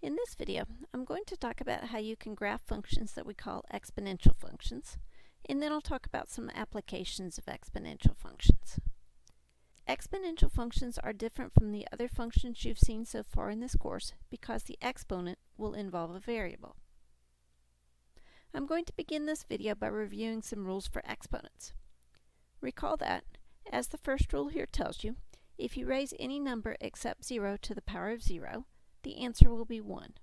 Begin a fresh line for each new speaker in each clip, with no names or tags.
In this video, I'm going to talk about how you can graph functions that we call exponential functions, and then I'll talk about some applications of exponential functions. Exponential functions are different from the other functions you've seen so far in this course because the exponent will involve a variable. I'm going to begin this video by reviewing some rules for exponents. Recall that, as the first rule here tells you, if you raise any number except 0 to the power of 0, the answer will be 1.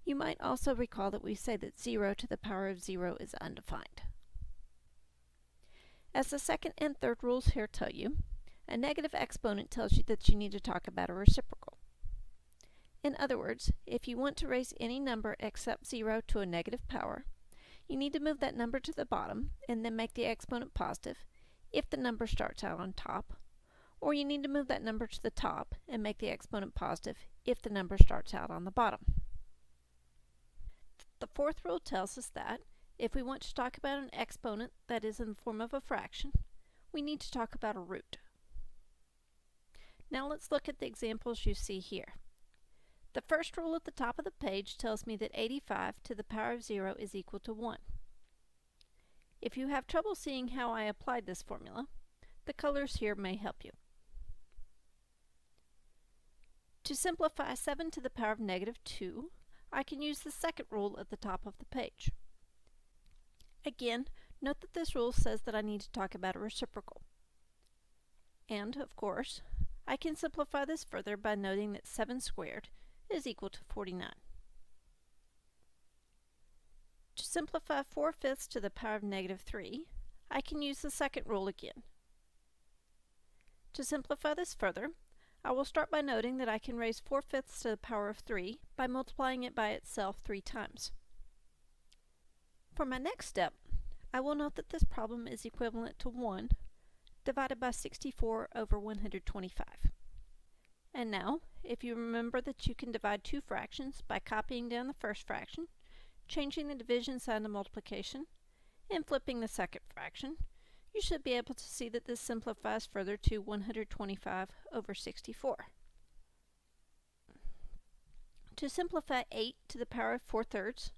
You might also recall that we say that 0 to the power of 0 is undefined. As the second and third rules here tell you, a negative exponent tells you that you need to talk about a reciprocal. In other words, if you want to raise any number except 0 to a negative power, you need to move that number to the bottom and then make the exponent positive if the number starts out on top, or you need to move that number to the top and make the exponent positive if the number starts out on the bottom. The fourth rule tells us that if we want to talk about an exponent that is in the form of a fraction, we need to talk about a root. Now let's look at the examples you see here. The first rule at the top of the page tells me that 85 to the power of 0 is equal to 1. If you have trouble seeing how I applied this formula, the colors here may help you. To simplify 7 to the power of negative 2, I can use the second rule at the top of the page. Again, note that this rule says that I need to talk about a reciprocal. And, of course, I can simplify this further by noting that 7 squared is equal to 49. To simplify 4/5 to the power of negative 3, I can use the second rule again. To simplify this further, I will start by noting that I can raise 4/5 to the power of 3 by multiplying it by itself 3 times. For my next step, I will note that this problem is equivalent to 1 divided by 64 over 125. And now, if you remember that you can divide two fractions by copying down the first fraction, changing the division sign to multiplication, and flipping the second fraction, you should be able to see that this simplifies further to 125 over 64. To simplify 8 to the power of 4/3,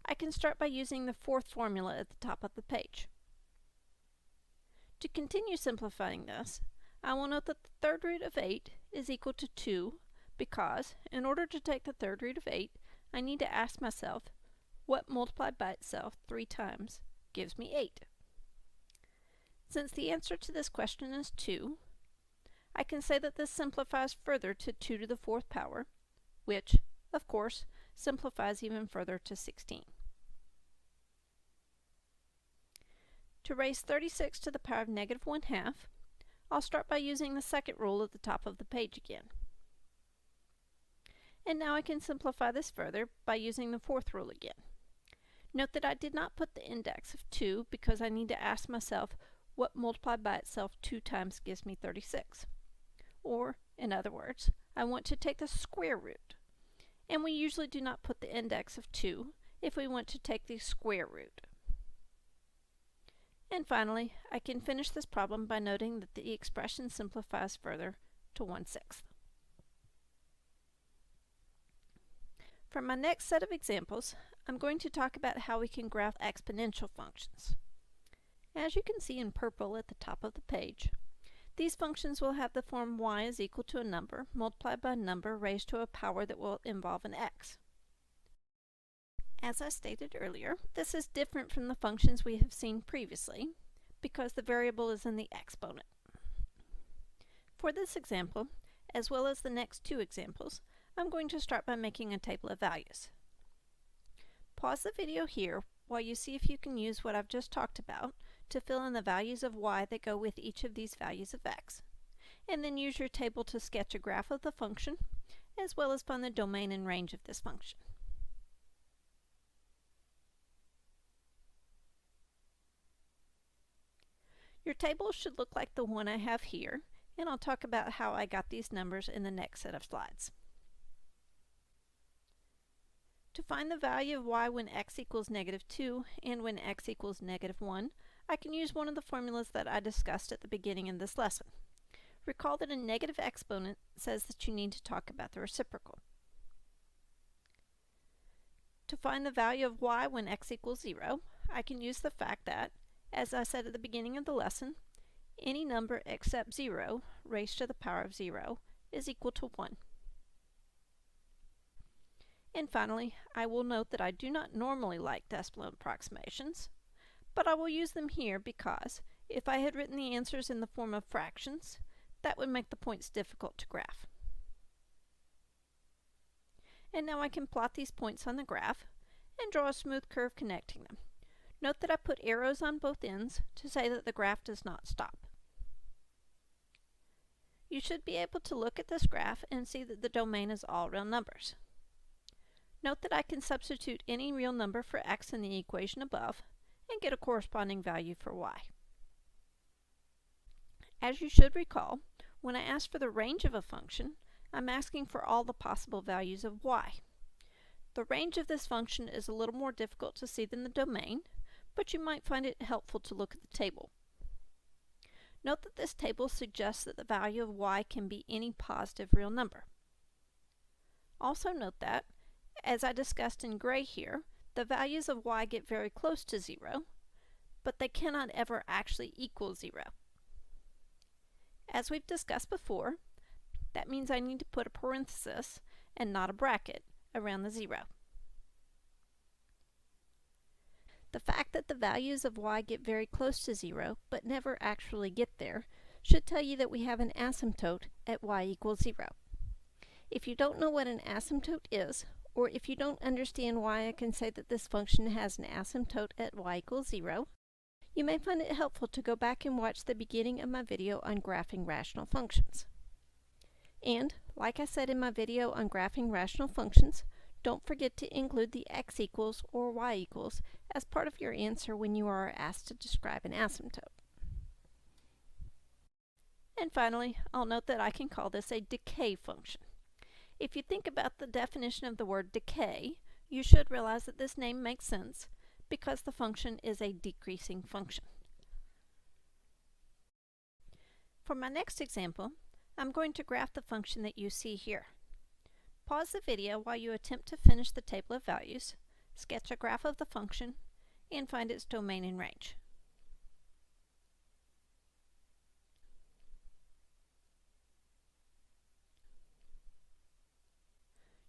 I can start by using the fourth formula at the top of the page. To continue simplifying this, I will note that the third root of 8 is equal to 2 because, in order to take the third root of 8, I need to ask myself what multiplied by itself 3 times gives me 8. Since the answer to this question is 2, I can say that this simplifies further to 2 to the 4th power, which, of course, simplifies even further to 16. To raise 36 to the power of negative 1/2, I'll start by using the second rule at the top of the page again. And now I can simplify this further by using the fourth rule again. Note that I did not put the index of 2 because I need to ask myself what multiplied by itself 2 times gives me 36. Or, in other words, I want to take the square root. And we usually do not put the index of 2 if we want to take the square root. And finally, I can finish this problem by noting that the expression simplifies further to 1/6. For my next set of examples, I'm going to talk about how we can graph exponential functions. As you can see in purple at the top of the page, these functions will have the form y is equal to a number multiplied by a number raised to a power that will involve an x. As I stated earlier, this is different from the functions we have seen previously because the variable is in the exponent. For this example, as well as the next two examples, I'm going to start by making a table of values. Pause the video here while you see if you can use what I've just talked about to fill in the values of y that go with each of these values of x, and then use your table to sketch a graph of the function, as well as find the domain and range of this function. Your table should look like the one I have here, and I'll talk about how I got these numbers in the next set of slides. To find the value of y when x equals negative 2 and when x equals negative 1, I can use one of the formulas that I discussed at the beginning of this lesson. Recall that a negative exponent says that you need to talk about the reciprocal. To find the value of y when x equals 0, I can use the fact that, as I said at the beginning of the lesson, any number except 0 raised to the power of 0 is equal to 1. And finally, I will note that I do not normally like decimal approximations, but I will use them here because if I had written the answers in the form of fractions, that would make the points difficult to graph. And now I can plot these points on the graph and draw a smooth curve connecting them. Note that I put arrows on both ends to say that the graph does not stop. You should be able to look at this graph and see that the domain is all real numbers. Note that I can substitute any real number for x in the equation above and get a corresponding value for y. As you should recall, when I ask for the range of a function, I'm asking for all the possible values of y. The range of this function is a little more difficult to see than the domain, but you might find it helpful to look at the table. Note that this table suggests that the value of y can be any positive real number. Also note that, as I discussed in gray here, the values of y get very close to 0, but they cannot ever actually equal 0. As we've discussed before, that means I need to put a parenthesis and not a bracket around the 0. The fact that the values of y get very close to 0 but never actually get there should tell you that we have an asymptote at y equals 0. If you don't know what an asymptote is, or if you don't understand why I can say that this function has an asymptote at y equals 0, you may find it helpful to go back and watch the beginning of my video on graphing rational functions. And, like I said in my video on graphing rational functions, don't forget to include the x equals or y equals as part of your answer when you are asked to describe an asymptote. And finally, I'll note that I can call this a decay function. If you think about the definition of the word decay, you should realize that this name makes sense because the function is a decreasing function. For my next example, I'm going to graph the function that you see here. Pause the video while you attempt to finish the table of values, sketch a graph of the function, and find its domain and range.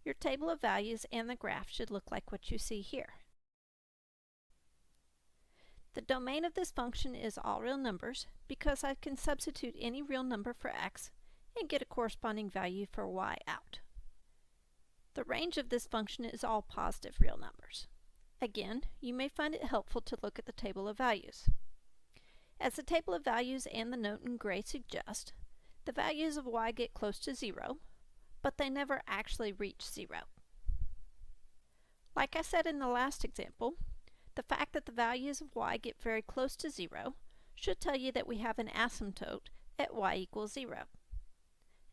Your table of values and the graph should look like what you see here. The domain of this function is all real numbers because I can substitute any real number for x and get a corresponding value for y out. The range of this function is all positive real numbers. Again, you may find it helpful to look at the table of values. As the table of values and the note in gray suggest, the values of y get close to 0, but they never actually reach 0. Like I said in the last example, the fact that the values of y get very close to 0 should tell you that we have an asymptote at y equals 0.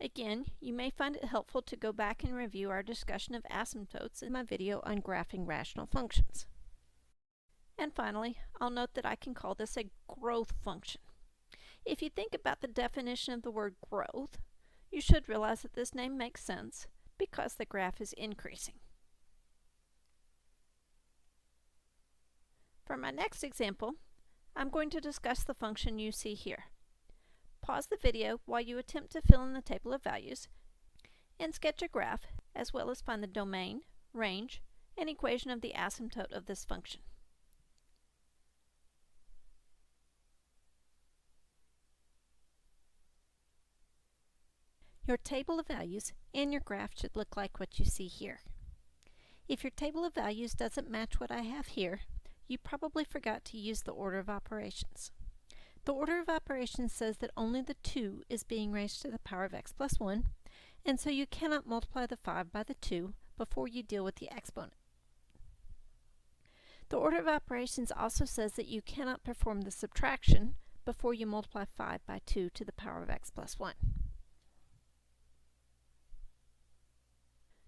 Again, you may find it helpful to go back and review our discussion of asymptotes in my video on graphing rational functions. And finally, I'll note that I can call this a growth function. If you think about the definition of the word growth, you should realize that this name makes sense because the graph is increasing. For my next example, I'm going to discuss the function you see here. Pause the video while you attempt to fill in the table of values and sketch a graph as well as find the domain, range, and equation of the asymptote of this function. Your table of values and your graph should look like what you see here. If your table of values doesn't match what I have here, you probably forgot to use the order of operations. The order of operations says that only the 2 is being raised to the power of x plus 1, and so you cannot multiply the 5 by the 2 before you deal with the exponent. The order of operations also says that you cannot perform the subtraction before you multiply 5 by 2 to the power of x plus 1.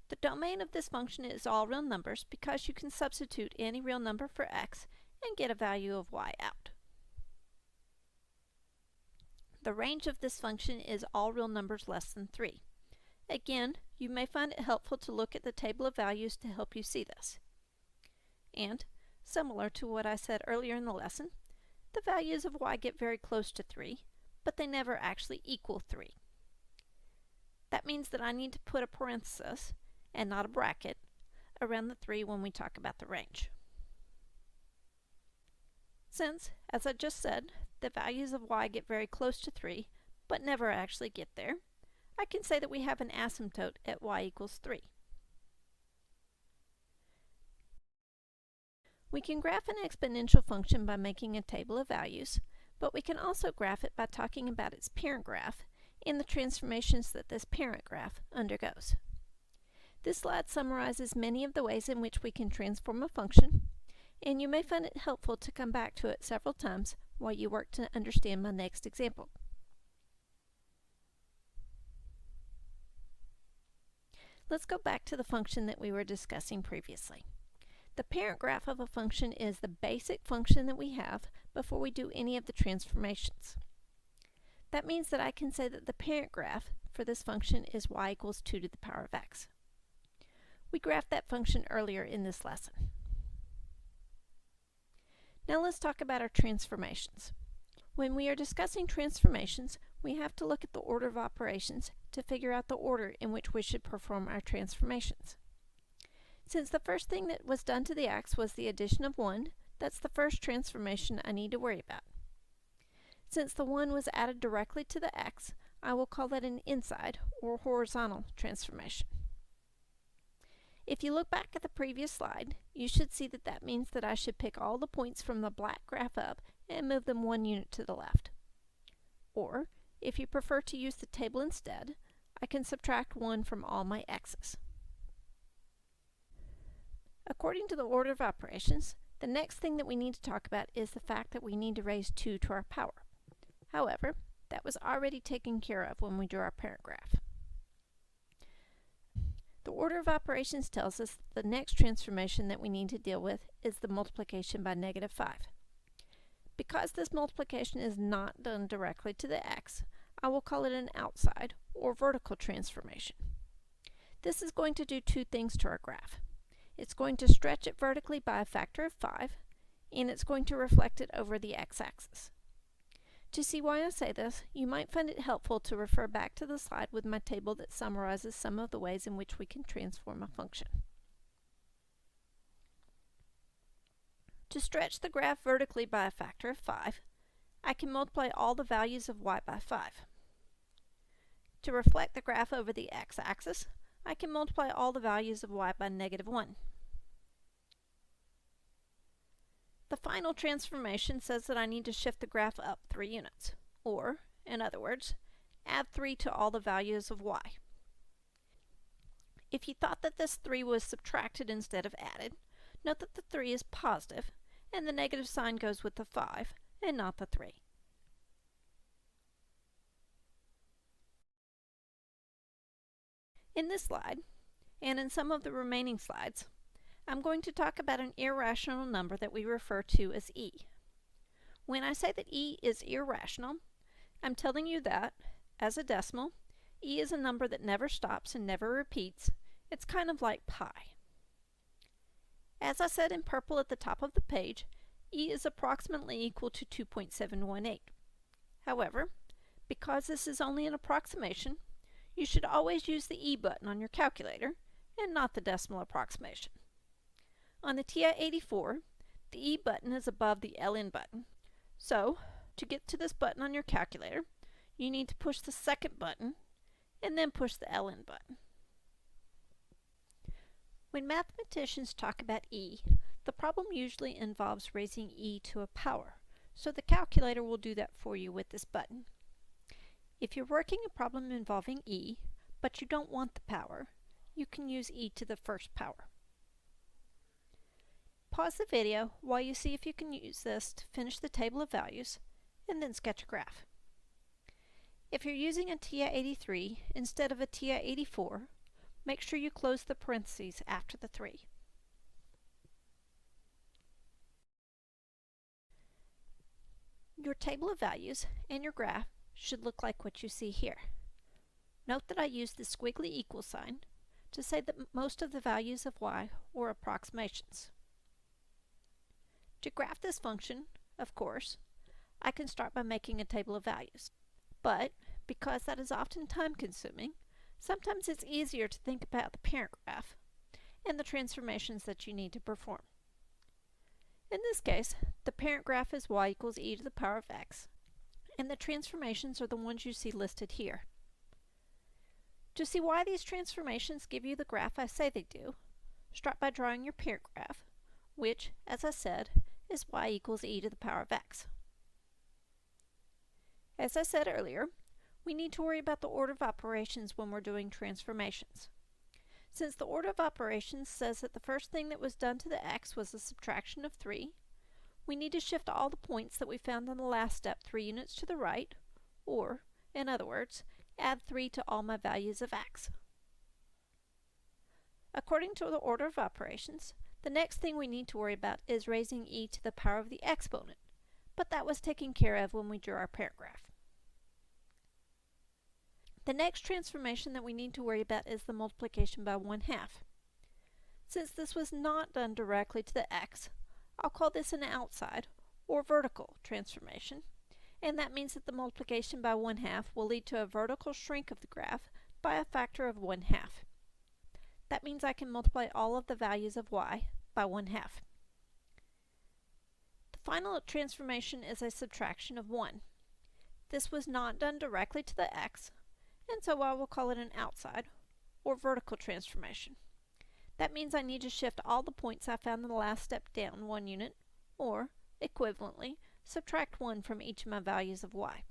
The domain of this function is all real numbers because you can substitute any real number for x and get a value of y out. The range of this function is all real numbers less than 3. Again, you may find it helpful to look at the table of values to help you see this. And, similar to what I said earlier in the lesson, the values of y get very close to 3, but they never actually equal 3. That means that I need to put a parenthesis, and not a bracket, around the 3 when we talk about the range. Since, as I just said, the values of y get very close to 3, but never actually get there, I can say that we have an asymptote at y equals 3. We can graph an exponential function by making a table of values, but we can also graph it by talking about its parent graph and the transformations that this parent graph undergoes. This slide summarizes many of the ways in which we can transform a function, and you may find it helpful to come back to it several times while you work to understand my next example. Let's go back to the function that we were discussing previously. The parent graph of a function is the basic function that we have before we do any of the transformations. That means that I can say that the parent graph for this function is y equals 2 to the power of x. We graphed that function earlier in this lesson. Now let's talk about our transformations. When we are discussing transformations, we have to look at the order of operations to figure out the order in which we should perform our transformations. Since the first thing that was done to the x was the addition of 1, that's the first transformation I need to worry about. Since the 1 was added directly to the x, I will call that an inside or horizontal transformation. If you look back at the previous slide, you should see that that means that I should pick all the points from the black graph up and move them 1 unit to the left. Or, if you prefer to use the table instead, I can subtract 1 from all my x's. According to the order of operations, the next thing that we need to talk about is the fact that we need to raise 2 to our power. However, that was already taken care of when we drew our parent graph. The order of operations tells us that the next transformation that we need to deal with is the multiplication by -5. Because this multiplication is not done directly to the x, I will call it an outside or vertical transformation. This is going to do 2 things to our graph. It's going to stretch it vertically by a factor of 5, and it's going to reflect it over the x-axis. To see why I say this, you might find it helpful to refer back to the slide with my table that summarizes some of the ways in which we can transform a function. To stretch the graph vertically by a factor of 5, I can multiply all the values of y by 5. To reflect the graph over the x-axis, I can multiply all the values of y by -1. The final transformation says that I need to shift the graph up 3 units, or, in other words, add 3 to all the values of y. If you thought that this 3 was subtracted instead of added, note that the 3 is positive, and the negative sign goes with the 5, and not the 3. In this slide, and in some of the remaining slides, I'm going to talk about an irrational number that we refer to as e. When I say that e is irrational, I'm telling you that, as a decimal, e is a number that never stops and never repeats. It's kind of like pi. As I said in purple at the top of the page, e is approximately equal to 2.718. However, because this is only an approximation, you should always use the e button on your calculator and not the decimal approximation. On the TI-84, the E button is above the LN button. So, to get to this button on your calculator, you need to push the second button and then push the LN button. When mathematicians talk about E, the problem usually involves raising E to a power, so the calculator will do that for you with this button. If you're working a problem involving E, but you don't want the power, you can use E to the first power. Pause the video while you see if you can use this to finish the table of values, and then sketch a graph. If you're using a TI-83 instead of a TI-84, make sure you close the parentheses after the 3. Your table of values and your graph should look like what you see here. Note that I used the squiggly equal sign to say that most of the values of y were approximations. To graph this function, of course, I can start by making a table of values. But because that is often time-consuming, sometimes it's easier to think about the parent graph and the transformations that you need to perform. In this case, the parent graph is y equals e to the power of x, and the transformations are the ones you see listed here. To see why these transformations give you the graph I say they do, start by drawing your parent graph, which, as I said, is y equals e to the power of x. As I said earlier, we need to worry about the order of operations when we're doing transformations. Since the order of operations says that the first thing that was done to the x was a subtraction of 3, we need to shift all the points that we found in the last step 3 units to the right, or, in other words, add 3 to all my values of x. According to the order of operations, the next thing we need to worry about is raising e to the power of the exponent, but that was taken care of when we drew our parent graph. The next transformation that we need to worry about is the multiplication by 1/2. Since this was not done directly to the x, I'll call this an outside, or vertical, transformation, and that means that the multiplication by 1/2 will lead to a vertical shrink of the graph by a factor of 1/2. That means I can multiply all of the values of y by 1/2. The final transformation is a subtraction of 1. This was not done directly to the x, and so I will call it an outside, or vertical transformation. That means I need to shift all the points I found in the last step down 1 unit, or, equivalently, subtract 1 from each of my values of y.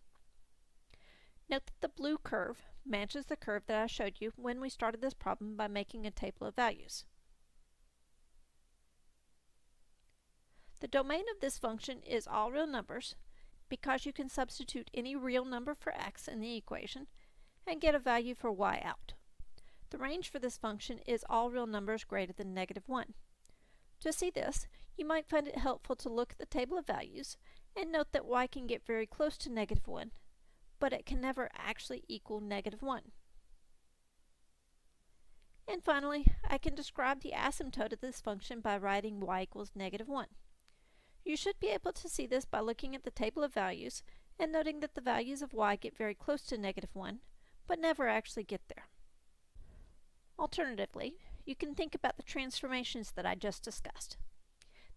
Note that the blue curve matches the curve that I showed you when we started this problem by making a table of values. The domain of this function is all real numbers because you can substitute any real number for x in the equation and get a value for y out. The range for this function is all real numbers greater than -1. To see this, you might find it helpful to look at the table of values and note that y can get very close to -1, but it can never actually equal -1. And finally, I can describe the asymptote of this function by writing y equals -1. You should be able to see this by looking at the table of values and noting that the values of y get very close to -1, but never actually get there. Alternatively, you can think about the transformations that I just discussed.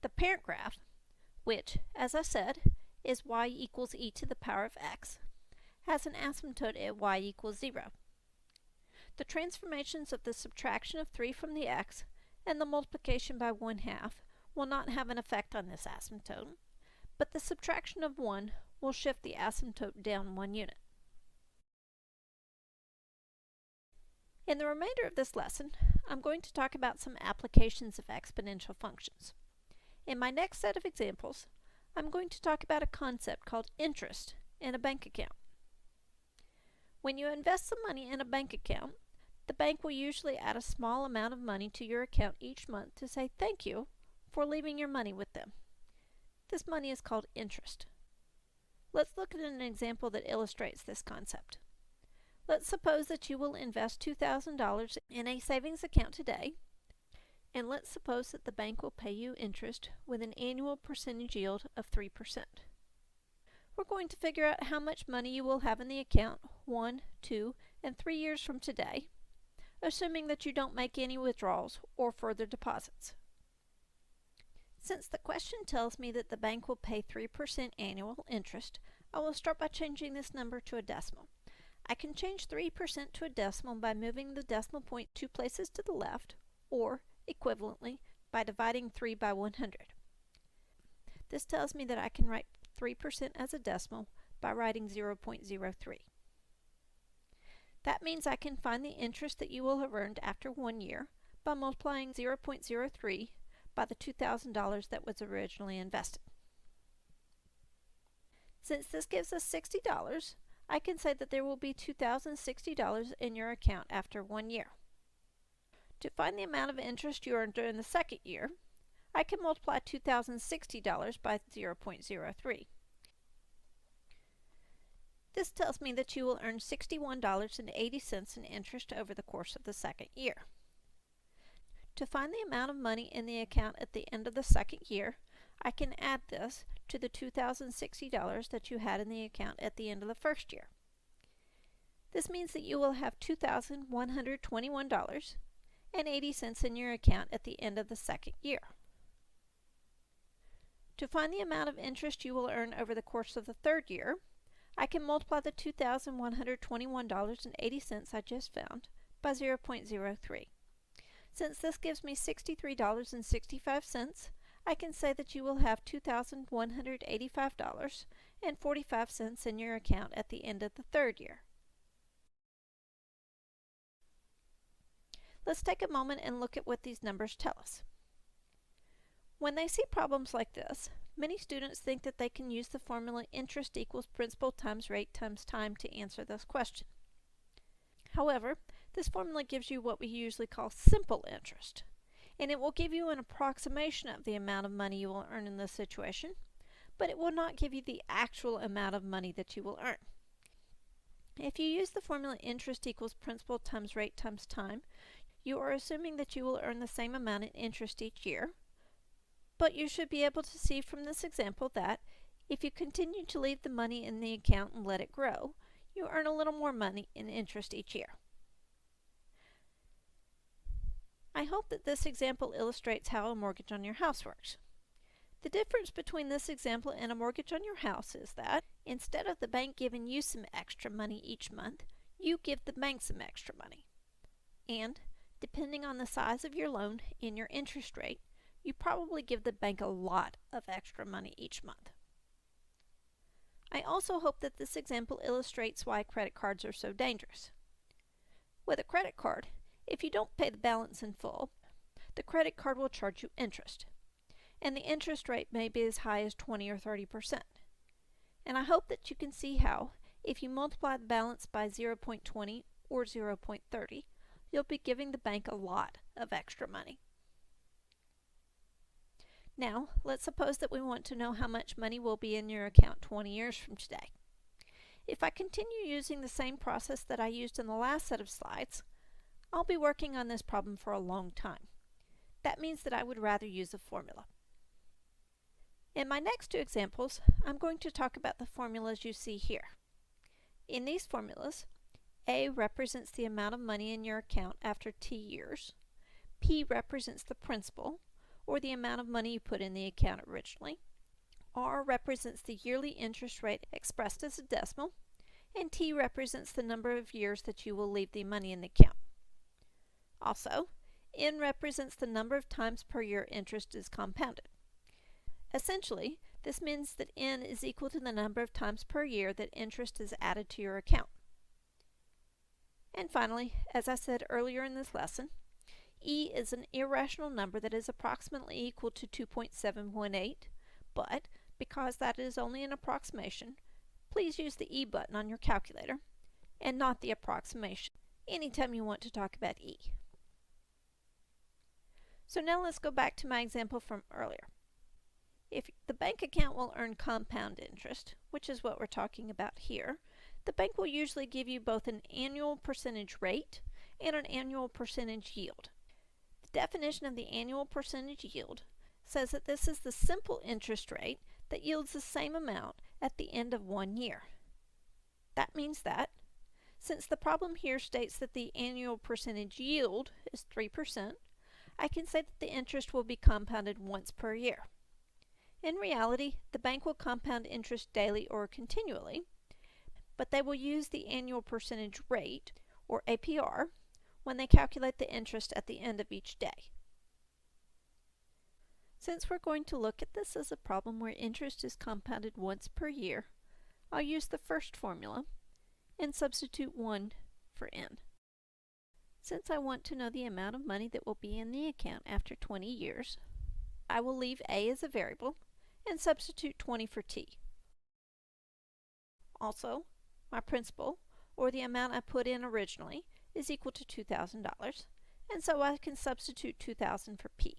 The parent graph, which, as I said, is y equals e to the power of x, has an asymptote at y equals 0. The transformations of the subtraction of 3 from the x and the multiplication by 1/2 will not have an effect on this asymptote, but the subtraction of 1 will shift the asymptote down 1 unit. In the remainder of this lesson, I'm going to talk about some applications of exponential functions. In my next set of examples, I'm going to talk about a concept called interest in a bank account. When you invest some money in a bank account, the bank will usually add a small amount of money to your account each month to say thank you for leaving your money with them. This money is called interest. Let's look at an example that illustrates this concept. Let's suppose that you will invest $2,000 in a savings account today, and let's suppose that the bank will pay you interest with an annual percentage yield of 3%. We're going to figure out how much money you will have in the account 1, 2, and 3 years from today, assuming that you don't make any withdrawals or further deposits. Since the question tells me that the bank will pay 3% annual interest, I will start by changing this number to a decimal. I can change 3% to a decimal by moving the decimal point 2 places to the left, or, equivalently, by dividing 3 by 100. This tells me that I can write 3% as a decimal by writing 0.03. That means I can find the interest that you will have earned after 1 year by multiplying 0.03 by the $2,000 that was originally invested. Since this gives us $60, I can say that there will be $2,060 in your account after 1 year. To find the amount of interest you earned during the second year, I can multiply $2,060 by 0.03. This tells me that you will earn $61.80 in interest over the course of the second year. To find the amount of money in the account at the end of the second year, I can add this to the $2,060 that you had in the account at the end of the first year. This means that you will have $2,121.80 in your account at the end of the second year. To find the amount of interest you will earn over the course of the third year, I can multiply the $2,121.80 I just found by 0.03. Since this gives me $63.65, I can say that you will have $2,185.45 in your account at the end of the third year. Let's take a moment and look at what these numbers tell us. When they see problems like this, many students think that they can use the formula interest equals principal times rate times time to answer this question. However, this formula gives you what we usually call simple interest, and it will give you an approximation of the amount of money you will earn in this situation, but it will not give you the actual amount of money that you will earn. If you use the formula interest equals principal times rate times time, you are assuming that you will earn the same amount in interest each year, but you should be able to see from this example that if you continue to leave the money in the account and let it grow, you earn a little more money in interest each year. I hope that this example illustrates how a mortgage on your house works. The difference between this example and a mortgage on your house is that instead of the bank giving you some extra money each month, you give the bank some extra money. And depending on the size of your loan and your interest rate, you probably give the bank a lot of extra money each month. I also hope that this example illustrates why credit cards are so dangerous. With a credit card, if you don't pay the balance in full, the credit card will charge you interest, and the interest rate may be as high as 20 or 30%. And I hope that you can see how, if you multiply the balance by 0.20 or 0.30, you'll be giving the bank a lot of extra money. Now, let's suppose that we want to know how much money will be in your account 20 years from today. If I continue using the same process that I used in the last set of slides, I'll be working on this problem for a long time. That means that I would rather use a formula. In my next two examples, I'm going to talk about the formulas you see here. In these formulas, A represents the amount of money in your account after T years, P represents the principal, or the amount of money you put in the account originally, R represents the yearly interest rate expressed as a decimal, and T represents the number of years that you will leave the money in the account. Also, N represents the number of times per year interest is compounded. Essentially, this means that N is equal to the number of times per year that interest is added to your account. And finally, as I said earlier in this lesson, E is an irrational number that is approximately equal to 2.718, but because that is only an approximation, please use the E button on your calculator and not the approximation anytime you want to talk about E. So now let's go back to my example from earlier. If the bank account will earn compound interest, which is what we're talking about here, the bank will usually give you both an annual percentage rate and an annual percentage yield. The definition of the annual percentage yield says that this is the simple interest rate that yields the same amount at the end of 1 year. That means that, since the problem here states that the annual percentage yield is 3%, I can say that the interest will be compounded once per year. In reality, the bank will compound interest daily or continually, but they will use the annual percentage rate, or APR, when they calculate the interest at the end of each day. Since we're going to look at this as a problem where interest is compounded once per year, I'll use the first formula and substitute 1 for n. Since I want to know the amount of money that will be in the account after 20 years, I will leave A as a variable and substitute 20 for T. Also, my principal, or the amount I put in originally, is equal to $2,000, and so I can substitute $2,000 for P.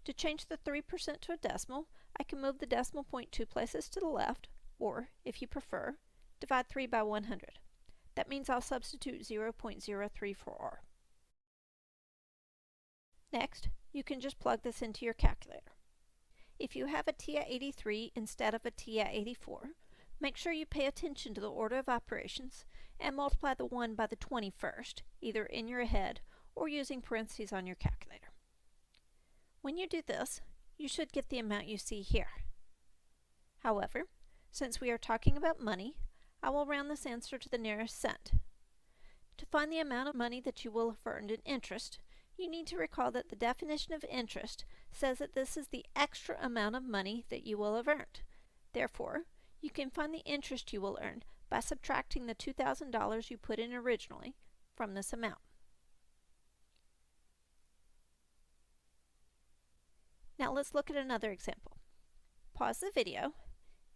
To change the 3% to a decimal, I can move the decimal point 2 places to the left, or, if you prefer, divide 3 by 100. That means I'll substitute 0.03 for R. Next, you can just plug this into your calculator. If you have a TI-83 instead of a TI-84, make sure you pay attention to the order of operations and multiply the 1 by the 21st, either in your head or using parentheses on your calculator. When you do this, you should get the amount you see here. However, since we are talking about money, I will round this answer to the nearest cent. To find the amount of money that you will have earned in interest, you need to recall that the definition of interest says that this is the extra amount of money that you will have earned. Therefore, you can find the interest you will earn by subtracting the $2,000 you put in originally from this amount. Now let's look at another example. Pause the video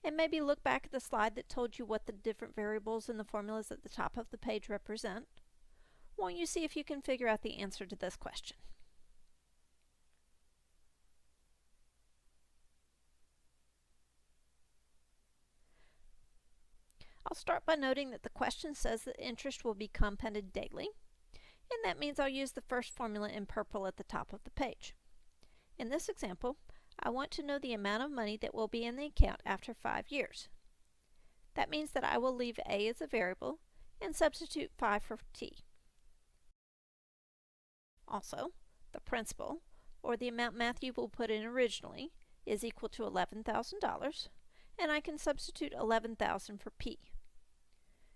and maybe look back at the slide that told you what the different variables in the formulas at the top of the page represent. Won't you see if you can figure out the answer to this question? I'll start by noting that the question says that interest will be compounded daily, and that means I'll use the first formula in purple at the top of the page. In this example, I want to know the amount of money that will be in the account after 5 years. That means that I will leave A as a variable and substitute 5 for T. Also, the principal, or the amount Matthew will put in originally, is equal to $11,000, and I can substitute 11,000 for P.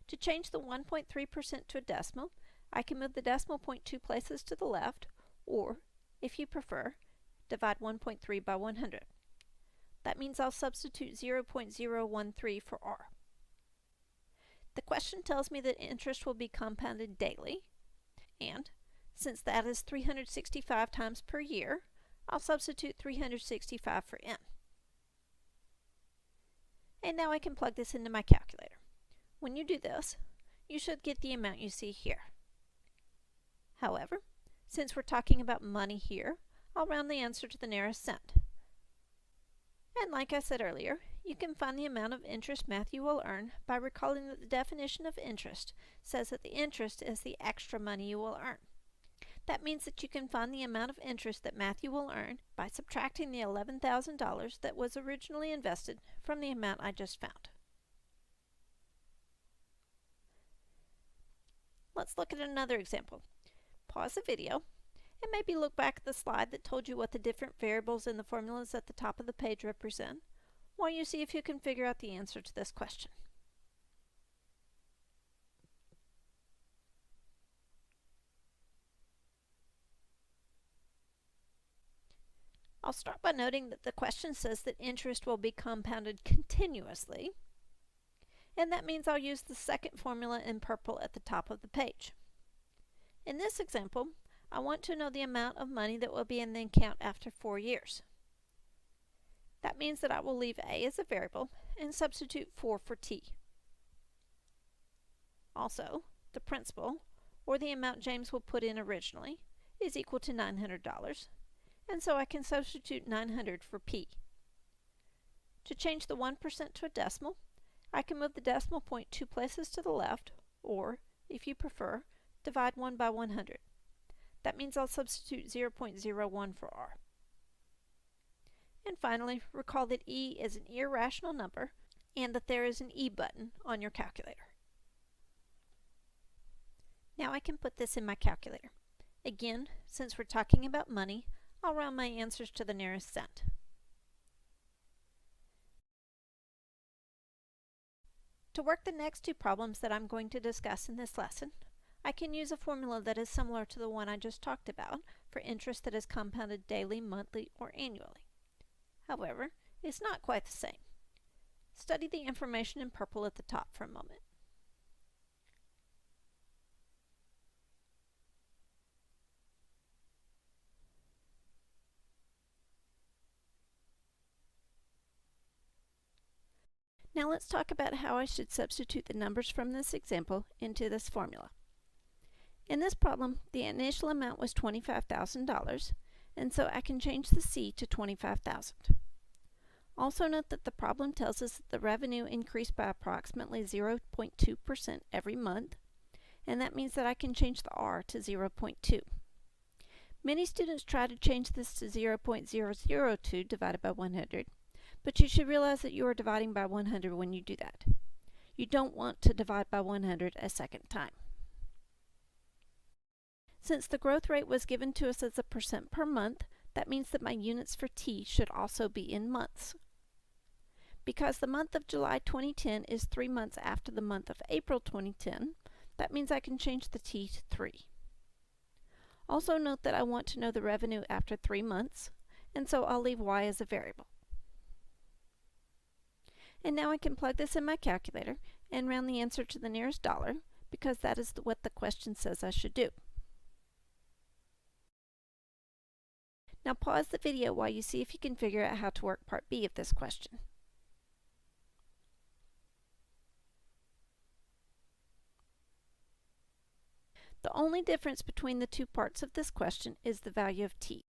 To change the 1.3% to a decimal, I can move the decimal point 2 places to the left, or, if you prefer, divide 1.3 by 100. That means I'll substitute 0.013 for R. The question tells me that interest will be compounded daily, and since that is 365 times per year, I'll substitute 365 for N. And now I can plug this into my calculator. When you do this, you should get the amount you see here. However, since we're talking about money here, I'll round the answer to the nearest cent. And like I said earlier, you can find the amount of interest Matthew will earn by recalling that the definition of interest says that the interest is the extra money you will earn. That means that you can find the amount of interest that Matthew will earn by subtracting the $11,000 that was originally invested from the amount I just found. Let's look at another example. Pause the video and maybe look back at the slide that told you what the different variables in the formulas at the top of the page represent, while you see if you can figure out the answer to this question. I'll start by noting that the question says that interest will be compounded continuously, and that means I'll use the second formula in purple at the top of the page. In this example, I want to know the amount of money that will be in the account after 4 years. That means that I will leave A as a variable and substitute 4 for T. Also, the principal, or the amount James will put in originally, is equal to $900, and so I can substitute 900 for P. To change the 1% to a decimal, I can move the decimal point 2 places to the left, or, if you prefer, divide 1 by 100. That means I'll substitute 0.01 for R. And finally, recall that E is an irrational number and that there is an E button on your calculator. Now I can put this in my calculator. Again, since we're talking about money, I'll round my answers to the nearest cent. To work the next two problems that I'm going to discuss in this lesson, I can use a formula that is similar to the one I just talked about for interest that is compounded daily, monthly, or annually. However, it's not quite the same. Study the information in purple at the top for a moment. Now let's talk about how I should substitute the numbers from this example into this formula. In this problem, the initial amount was $25,000, and so I can change the C to $25,000. Also note that the problem tells us that the revenue increased by approximately 0.2% every month, and that means that I can change the R to 0.2. Many students try to change this to 0.002 divided by 100, but you should realize that you are dividing by 100 when you do that. You don't want to divide by 100 a second time. Since the growth rate was given to us as a percent per month, that means that my units for t should also be in months. Because the month of July 2010 is 3 months after the month of April 2010, that means I can change the t to 3. Also note that I want to know the revenue after 3 months, and so I'll leave y as a variable. And now I can plug this in my calculator and round the answer to the nearest dollar, because that is what the question says I should do. Now pause the video while you see if you can figure out how to work part B of this question. The only difference between the two parts of this question is the value of t.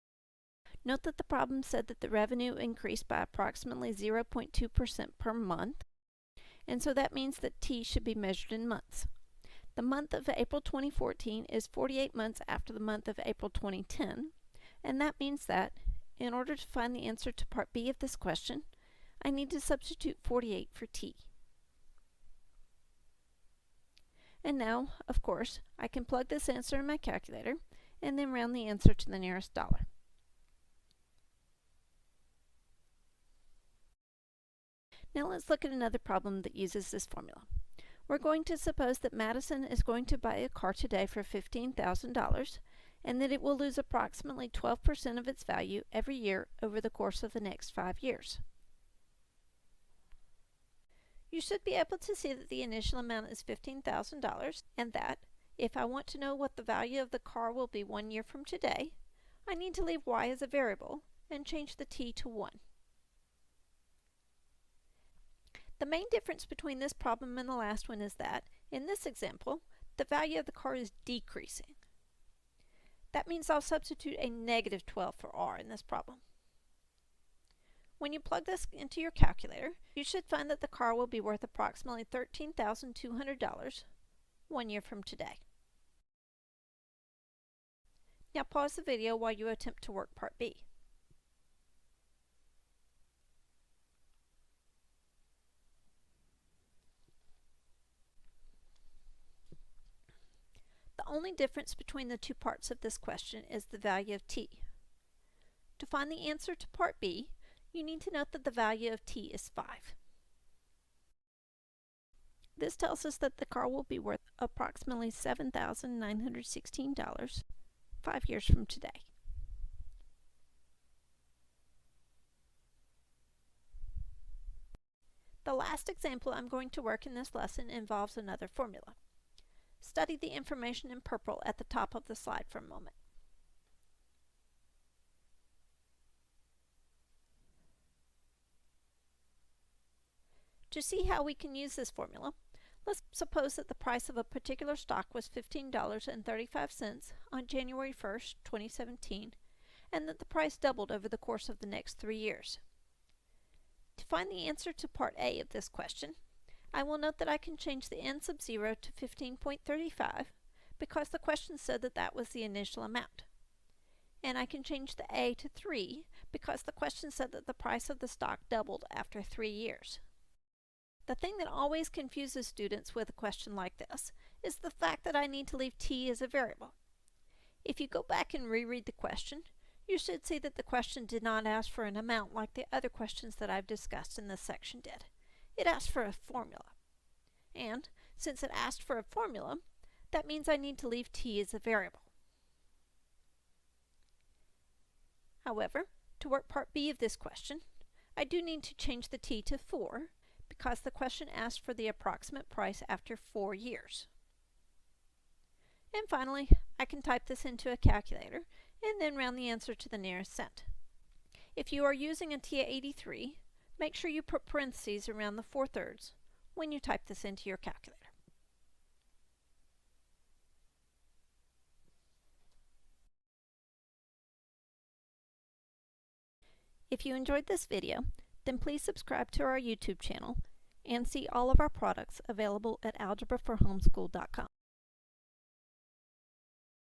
Note that the problem said that the revenue increased by approximately 0.2% per month, and so that means that t should be measured in months. The month of April 2014 is 48 months after the month of April 2010, and that means that, in order to find the answer to part B of this question, I need to substitute 48 for t. And now, of course, I can plug this answer in my calculator and then round the answer to the nearest dollar. Now let's look at another problem that uses this formula. We're going to suppose that Madison is going to buy a car today for $15,000 and that it will lose approximately 12% of its value every year over the course of the next 5 years. You should be able to see that the initial amount is $15,000 and that, if I want to know what the value of the car will be 1 year from today, I need to leave y as a variable and change the t to 1. The main difference between this problem and the last one is that, in this example, the value of the car is decreasing. That means I'll substitute a negative 12 for r in this problem. When you plug this into your calculator, you should find that the car will be worth approximately $13,200 1 year from today. Now pause the video while you attempt to work part B. The only difference between the two parts of this question is the value of t. To find the answer to part B, you need to note that the value of t is 5. This tells us that the car will be worth approximately $7,916 5 years from today. The last example I'm going to work in this lesson involves another formula. Study the information in purple at the top of the slide for a moment. To see how we can use this formula, let's suppose that the price of a particular stock was $15.35 on January 1st, 2017, and that the price doubled over the course of the next 3 years. To find the answer to part A of this question, I will note that I can change the n sub 0 to 15.35 because the question said that that was the initial amount. And I can change the a to 3 because the question said that the price of the stock doubled after 3 years. The thing that always confuses students with a question like this is the fact that I need to leave t as a variable. If you go back and reread the question, you should see that the question did not ask for an amount like the other questions that I've discussed in this section did. It asked for a formula. And since it asked for a formula, that means I need to leave t as a variable. However, to work part B of this question, I do need to change the t to 4 because the question asked for the approximate price after 4 years. And finally, I can type this into a calculator and then round the answer to the nearest cent. If you are using a TI-83, make sure you put parentheses around the 4/3 when you type this into your calculator. If you enjoyed this video, then please subscribe to our YouTube channel and see all of our products available at algebraforhomeschool.com.